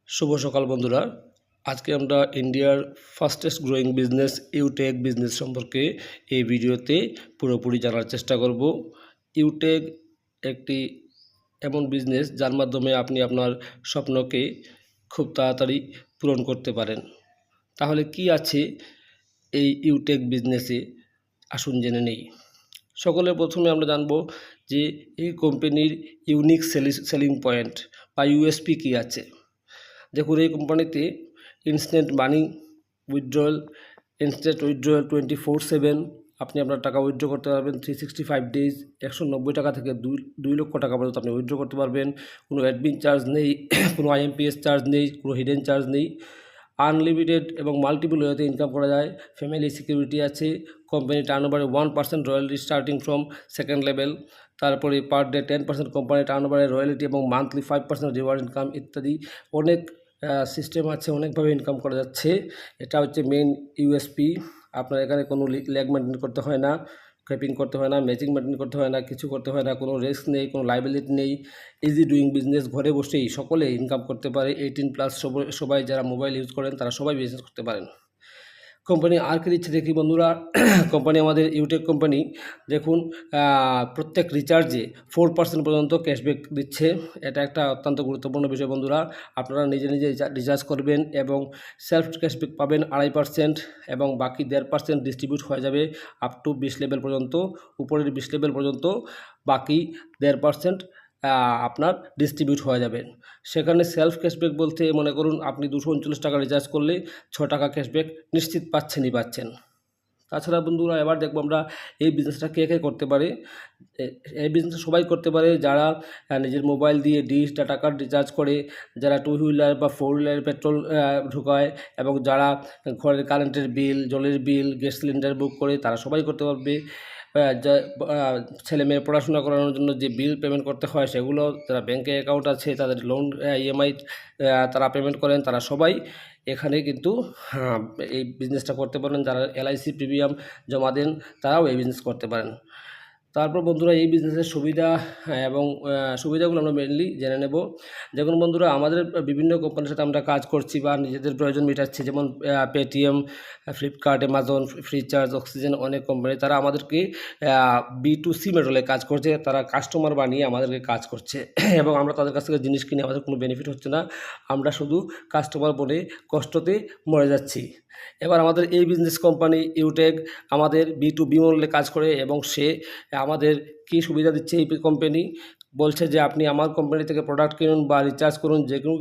শুভ সকাল বন্ধুরা। আজকে আমরা ইন্ডিয়ার ফাস্টেস্ট গ্রোয়িং বিজনেস ইউটেক বিজনেস সম্পর্কে এই ভিডিওতে পুরোপুরি জানার চেষ্টা করব। ইউটেক একটি এমন বিজনেস যার মাধ্যমে আপনি আপনার স্বপ্নকে খুব তাড়াতাড়ি পূরণ করতে পারেন। তাহলে কি আছে এই ইউটেক বিজনেসে, আসুন জেনে নেই। সকলের প্রথমে আমরা জানব যে এই কোম্পানির ইউনিক সেলিং পয়েন্ট বা ইউএসপি কী আছে। দেখুন, এই কোম্পানিতে ইনস্ট্যান্ট মানি উইথড্রয়াল, ইনস্ট্যান্ট উইথড্রয়াল 24/7, আপনি আপনার টাকা উইথড্র করতে পারবেন 365 ডেজ, 190 টাকা থেকে 2 লক্ষ টাকা পর্যন্ত আপনি উইথড্র করতে পারবেন। কোনো অ্যাডমিন চার্জ নেই, কোনো আইএমপিএস চার্জ নেই, কোনো হিডেন চার্জ নেই। আনলিমিটেড এবং মাল্টিপল ওয়েতে ইনকাম করা যায়। ফ্যামিলি সিকিউরিটি আছে। কোম্পানি টার্নওভারে 1% royalty starting from second level. তারপরে পার ডে 10% কোম্পানি টার্নওভারে রয়্যালিটি এবং মান্থলি 5% রিওয়ার্ড ইনকাম ইত্যাদি অনেক সিস্টেম আছে, অনেকভাবে ইনকাম করা যাচ্ছে। এটা হচ্ছে মেন ইউএসপি। আপনার এখানে কোনো ল্যাগ মেনটেন করতে হয় না, ক্রেপিং করতে হয় না, ম্যাচিং মেনটেন করতে হয় না, কিছু করতে হয় না, কোনো রিস্ক নেই, কোনো লাইবিলিটি নেই। ইজি ডুইং বিজনেস, ঘরে বসেই সকলে ইনকাম করতে পারে। 18+ সবাই যারা মোবাইল ইউজ করেন তারা সবাই বিজনেস করতে পারেন। কোম্পানি আর কি দিচ্ছে দেখি বন্ধুরা। কোম্পানি আমাদের ইউটেক কোম্পানি দেখুন, প্রত্যেক রিচার্জে 4% পর্যন্ত ক্যাশব্যাক দিচ্ছে। এটা একটা অত্যন্ত গুরুত্বপূর্ণ বিষয় বন্ধুরা। আপনারা নিজে নিজে রিচার্জ করবেন এবং সেলফ ক্যাশব্যাক পাবেন 2.5%, এবং বাকি 1.5% ডিস্ট্রিবিউট হয়ে যাবে আপ টু 20 লেভেল পর্যন্ত। উপরের 20 লেভেল পর্যন্ত বাকি 1.5% আপনার ডিস্ট্রিবিউট হয়ে যাবে। সেখানে সেলফ ক্যাশব্যাক বলতে মনে করুন আপনি 239 টাকা রিচার্জ করলে 6 টাকা ক্যাশব্যাক নিশ্চিত পাচ্ছেন। তাছাড়া বন্ধুরা, এবার দেখবো আমরা এই বিজনেসটা কে কে করতে পারে। এই বিজনেসটা সবাই করতে পারে যারা নিজের মোবাইল দিয়ে ডিশ ডাটা কার্ড রিচার্জ করে, যারা 2 হুইলার বা 4 হুইলার পেট্রোল ঢুকায়, এবং যারা ঘরের কারেন্টের বিল, জলের বিল, গ্যাস সিলিন্ডার বুক করে, তারা সবাই করতে পারবে। ছেলে মেয়ের পড়াশোনা করানোর জন্য যে বিল পেমেন্ট করতে হয় সেগুলো, যারা ব্যাঙ্কে অ্যাকাউন্ট আছে, তাদের লোন ইএমআই তারা পেমেন্ট করেন, তারা সবাই এখানে কিন্তু এই বিজনেসটা করতে পারেন। যারা এলআইসি প্রিমিয়াম জমা দেন তারাও এই বিজনেস করতে পারেন। তারপর বন্ধুরা, এই বিজনেসের সুবিধা এবং সুবিধাগুলো আমরা মেনলি জেনে নেব। দেখুন বন্ধুরা, আমাদের বিভিন্ন কোম্পানির সাথে আমরা কাজ করছি বা নিজেদের প্রয়োজন মেটাচ্ছি, যেমন Paytm, Flipkart, Amazon, Freecharge, oxygen, অনেক কোম্পানি তারা আমাদেরকে B2C মডেলে কাজ করছে। তারা কাস্টমার বানিয়ে আমাদেরকে কাজ করছে এবং আমরা তাদের কাছ থেকে জিনিস কিনে আমাদের কোনো বেনিফিট হচ্ছে না, আমরা শুধু কাস্টমার বলে কষ্টতে মরে যাচ্ছি। এবার আমাদের এই বিজনেস কোম্পানি ইউটেক আমাদের B2B মডেলে কাজ করে, এবং সে আমাদের কী সুবিধা দিচ্ছে। এই কোম্পানি বলছে যে আপনি আমার কোম্পানি থেকে প্রোডাক্ট কিনুন বা রিচার্জ করুন, যে কোনো